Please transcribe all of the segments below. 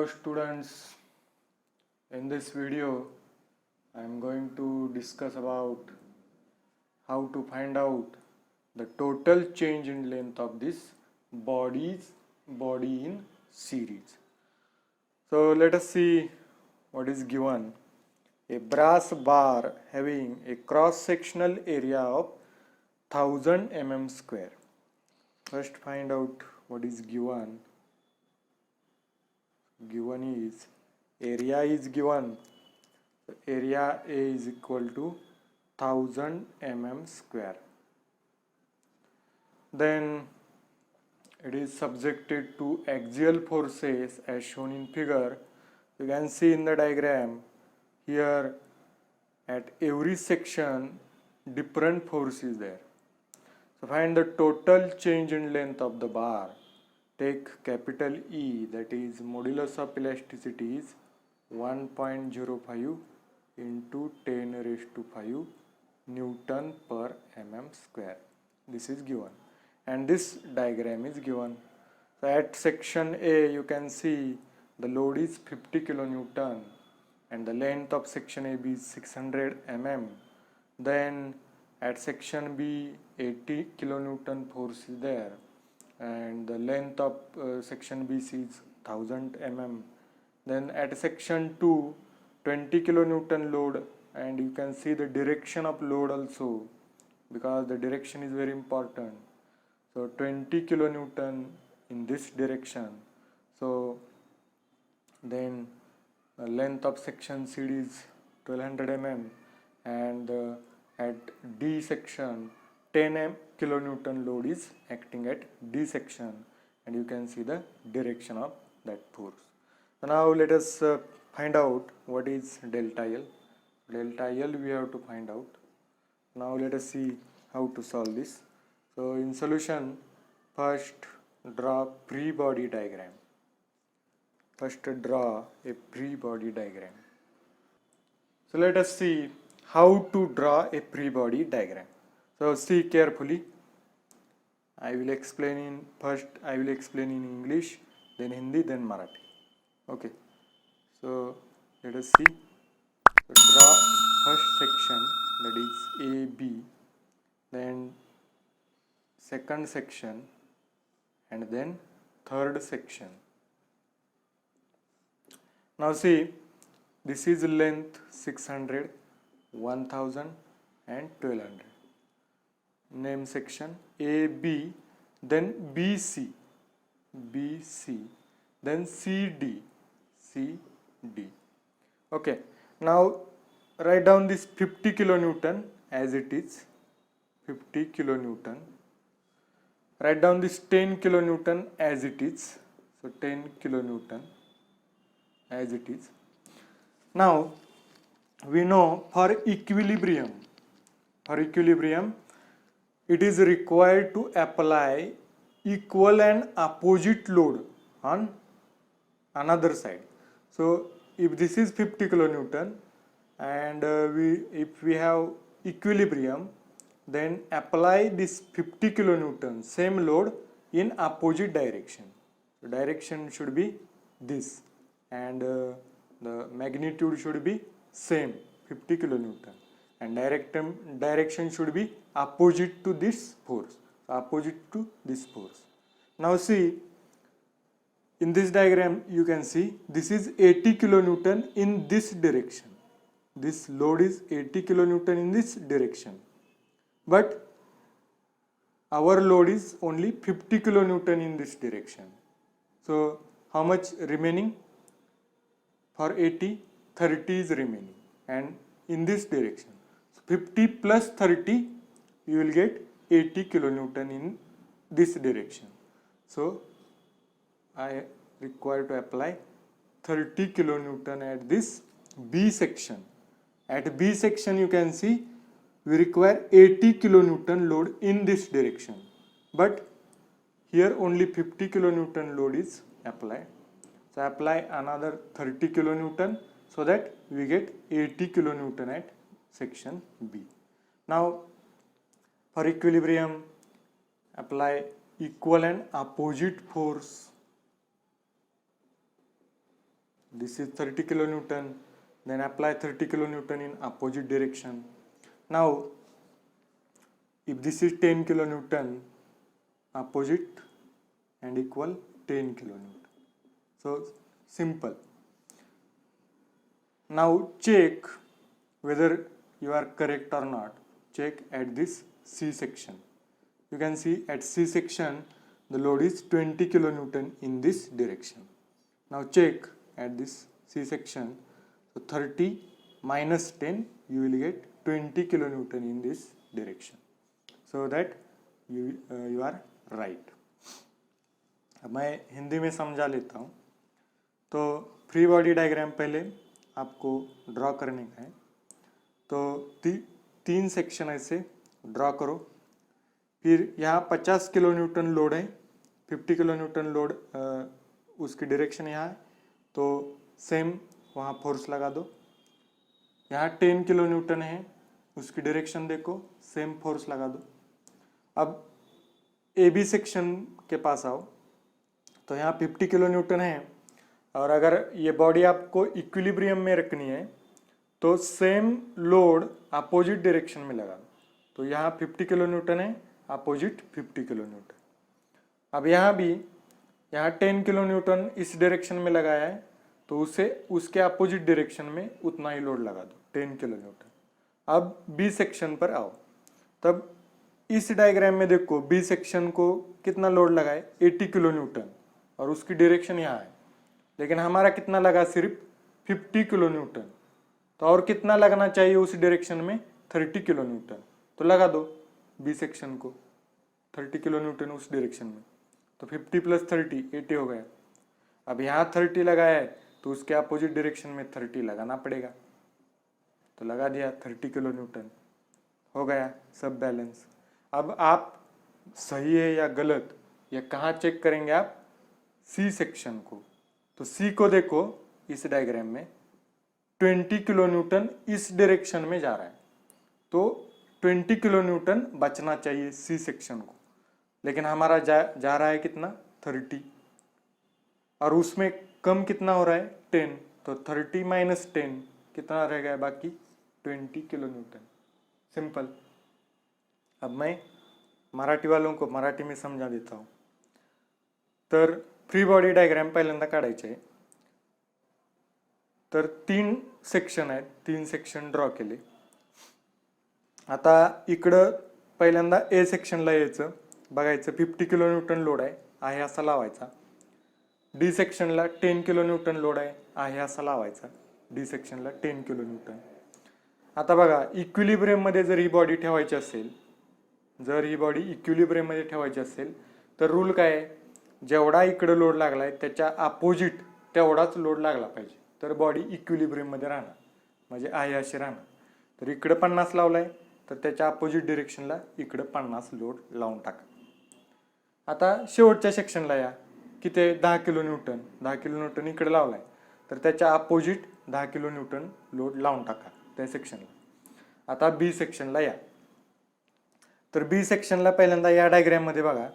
Hello students, in this video I am going to discuss about how to find out the total change in length of this body in series. So let us see what is given. A brass bar having a cross-sectional area of 1000 mm square. First find out what is given. Given is area is given. So area A is equal to 1000 mm square. Then it is subjected to axial forces as shown in figure. You can see in the diagram here at every section different force is there. So find the total change in length of the bar. Take capital E, that is modulus of elasticity is 1.05 into 10 raised to 5 Newton per mm square. This is given and this diagram is given. So at section A you can see the load is 50 kilonewton and the length of section AB is 600 mm. Then at section B 80 kilonewton force is there and the length of section BC is 1000 mm. Then at section 2 20 kilonewton load, and you can see the direction of load also because the direction is very important. So 20 kilonewton in this direction. So then the length of section CD is 1200 mm and at D section 10 kilonewton load is acting at D section and you can see the direction of that force. So now let us find out what is delta L. Delta L we have to find out. Now let us see how to solve this. So in solution, first draw free body diagram. First draw a free body diagram. So let us see how to draw a free body diagram. So see carefully. I will explain in English, then Hindi, then Marathi. Okay. So let us see. So draw first section, that is AB, then second section and then third section. Now see, this is length 600, 1000 and 1200. Name section AB, then BC, then CD. Okay, now write down this 50 kilonewton as it is, 50 kilonewton. Write down this 10 kilonewton as it is, so 10 kilonewton as it is. Now we know for equilibrium it is required to apply equal and opposite load on another side. So if this is 50 kilonewton and if we have equilibrium, then apply this 50 kilonewton same load in opposite direction. So direction should be this and the magnitude should be same 50 kilonewton and direction should be opposite to this force, Now see, in this diagram you can see this is 80 kilonewton in this direction. This load is 80 kilonewton in this direction. But our load is only 50 kilonewton in this direction. So how much remaining? For 80, 30 is remaining and in this direction. So 50 plus 30 you will get 80 kilonewton in this direction. So I require to apply 30 kilonewton at this B section. At B section you can see we require 80 kilonewton load in this direction. But here only 50 kilonewton load is applied. So apply another 30 kilonewton so that we get 80 kilonewton at section B. Now for equilibrium apply equal and opposite force. this is 30 kilonewton, then apply 30 kilonewton in opposite direction. Now if this is 10 kilonewton, opposite and equal 10 kilonewton. So simple. Now check whether you are correct or not. Check at this C section. You can see at C section the load is 20 kilonewton in this direction. Now check at this C section. So 30 minus 10, you will get 20 kilonewton in this direction. So that you are right. अब मैं हिंदी में समझा लेता हूँ. तो free body diagram पहले आपको draw करने का है. तो तीन सेक्शन ऐसे ड्रॉ करो. फिर यहाँ 50 किलोन्यूटन लोड है, 50 किलोन्यूटन लोड उसकी डायरेक्शन यहाँ है, तो सेम वहाँ फोर्स लगा दो. यहाँ 10 किलोन्यूटन है, उसकी डायरेक्शन देखो, सेम फोर्स लगा दो. अब ए बी सेक्शन के पास आओ. तो यहाँ 50 किलोन्यूटन है, और अगर ये बॉडी आपको इक्विलिब्रियम में रखनी है तो सेम लोड अपोजिट डायरेक्शन में लगा दो. तो यहाँ 50 किलोन्यूटन है, अपोजिट 50 किलोन्यूटन. अब यहाँ भी यहाँ 10 किलोन्यूटन इस डायरेक्शन में लगाया है, तो उसे उसके अपोजिट डायरेक्शन में उतना ही लोड लगा दो, 10 किलोन्यूटन. अब बी सेक्शन पर आओ. तब इस डायग्राम में देखो बी सेक्शन को कितना लोड लगा है, 80 किलोन्यूटन, और उसकी डायरेक्शन यहाँ है. लेकिन हमारा कितना लगा, सिर्फ 50 किलोन्यूटन. तो और कितना लगना चाहिए उस डायरेक्शन में, 30 किलोन्यूटन. तो लगा दो बी सेक्शन को 30 किलोन्यूटन उस डायरेक्शन में. तो 50 प्लस 30 80 हो गया. अब यहाँ 30 लगाया है, तो उसके अपोजिट डायरेक्शन में 30 लगाना पड़ेगा. तो लगा दिया 30 किलोन्यूटन, हो गया सब बैलेंस. अब आप सही है या गलत या कहाँ चेक करेंगे आप, सी सेक्शन को. तो सी को देखो इस डायग्राम में 20 किलोन्यूटन इस डायरेक्शन में जा रहा है, तो 20 किलोन्यूटन बचना चाहिए सी सेक्शन को. लेकिन हमारा जा रहा है कितना, 30, और उसमें कम कितना हो रहा है, 10. तो 30 माइनस 10 कितना रह गया बाकी, 20 किलोन्यूटन. सिंपल. अब मैं मराठी वालों को मराठी में समझा देता हूँ. तर फ्री बॉडी डायग्राम पहिल्यांदा काढायचे आहे. तर 3 सेक्शन आहेत, 3 सेक्शन ड्रॉ केले. आता इकडं पहिल्यांदा ए सेक्शनला यायचं, बघायचं 50 किलोन्यूटन लोड आहे असा लावायचा. डी सेक्शनला 10 किलोन्यूटन लोड आहे असा लावायचा. डी सेक्शनला 10 किलोन्यूटन. आता बघा इक्विलिब्रियम मध्ये जर ही बॉडी ठेवायची असेल, तर रूल काय आहे, जेवढा इकडे लोड लागलाय त्याच्या अपोजिट तेवढाच लोड लागला पाहिजे, तर बॉडी इक्विलिब्रियम मध्ये राहणार, म्हणजे आहे अशी राहणार. तर इकडे 50 लावलाय, तर त्याच्या अपोजिट डिरेक्शनला इकडे 50 लोड लावून टाका. आता शेवटच्या सेक्शनला या, किती 10 किलोन्यूटन इकडे लावलाय, तर त्याच्या अपोजिट 10 किलोन्यूटन लोड लावून टाका त्या सेक्शनला. आता बी सेक्शनला या. तर बी सेक्शनला पहिल्यांदा या डायग्राम मध्ये बघा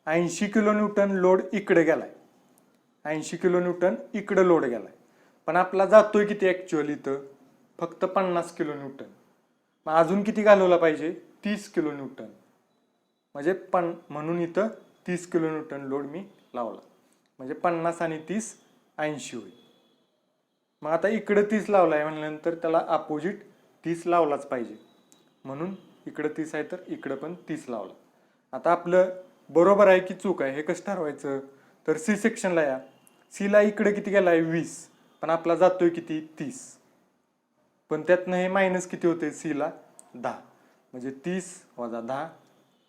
80 किलोन्यूटन लोड इकडे गेलाय, 80 किलोन्यूटन इकडे लोड गेलाय, पण आपला जातोय किती ऍक्च्युअली, तर फक्त 50 किलोन्यूटन. मग अजून किती घालवला पाहिजे, 30 किलोन्यूटन. म्हणजे म्हणून इथं 30 किलोन्यूटन लोड मी लावला, म्हणजे 50 आणि 30 80 होईल. मग आता इकडे 30 लावलाय म्हणल्यानंतर त्याला अपोजिट 30 लावलाच पाहिजे, म्हणून इकडे 30 आहे तर इकडे पण 30 लावला. आता आपलं बरोबर आहे की चूक आहे हे कसं ठरवायचं, तर सी सेक्शनला या. सी ला इकडे किती गेलाय 20, पण आपला जातोय किती 30, पण त्यातनं हे मायनस किती होते, सी ला 10, म्हणजे 30 वजा 10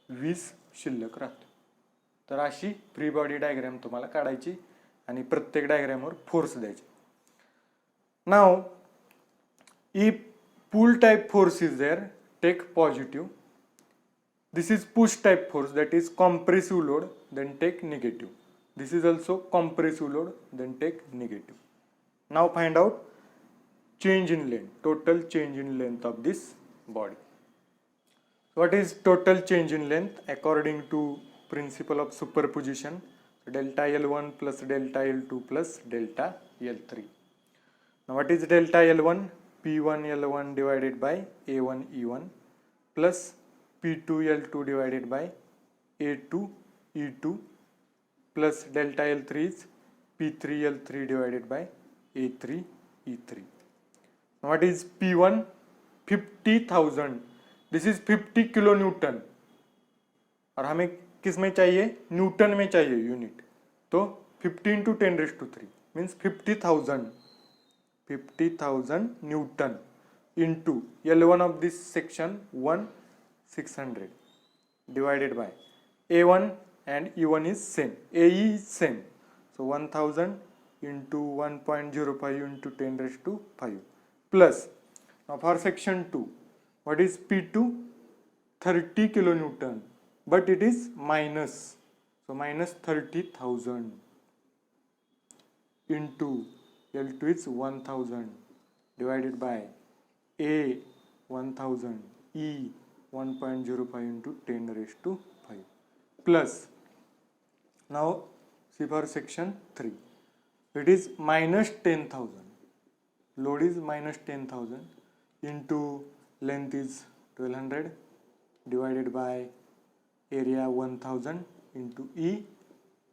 20 शिल्लक राहतो. तर अशी फ्री बॉडी डायग्राम तुम्हाला काढायची आणि प्रत्येक डायग्रामवर फोर्स द्यायचे. Now if pull type force is there, take positive. This is push type force, that is compressive load, then take negative. This is also compressive load, then take negative. Now find out change in length, total change in length of this body. What is total change in length? According to principle of superposition, delta L1 plus delta L2 plus delta L3. Now what is delta L1? P1 L1 divided by A1 E1 plus P2 L2 divided by A2 E2 plus delta L3 is P3 L3 divided by A3 E3. Now what is P1? 50,000. This is 50 kilo Newton और हमें किस में चाहिए? Newton में चाहिए unit. तो 50 into 10⁻³ means 50,000 Newton into L1 of this section 600 divided by A1 and E1 is same. AE is same. So 1000 into 1.05 into 10⁵ plus. Now for section 2, what is P2? 30 kilonewton, but it is minus. So minus 30,000 into L2 is 1000 divided by A 1000 E 1.05 into 10⁵ plus. Now see for section 3, it is minus 10,000. Load is minus 10,000 into length is 1200 divided by area 1000 into E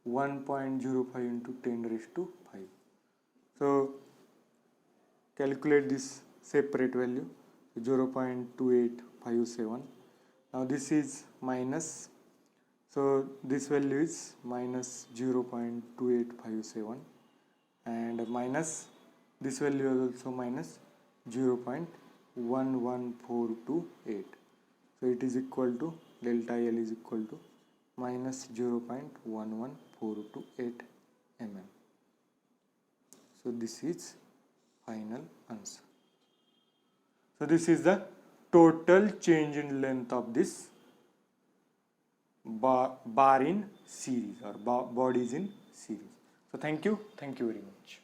1.05 into 10⁵. So calculate this separate value, 0.2857. Now this is minus, so this value is minus 0.2857 and minus this value is also minus 0.11428. So it is equal to delta L is equal to minus 0.11428 mm. So this is final answer. So this is the total change in length of this bar in series or bodies in series. So thank you very much.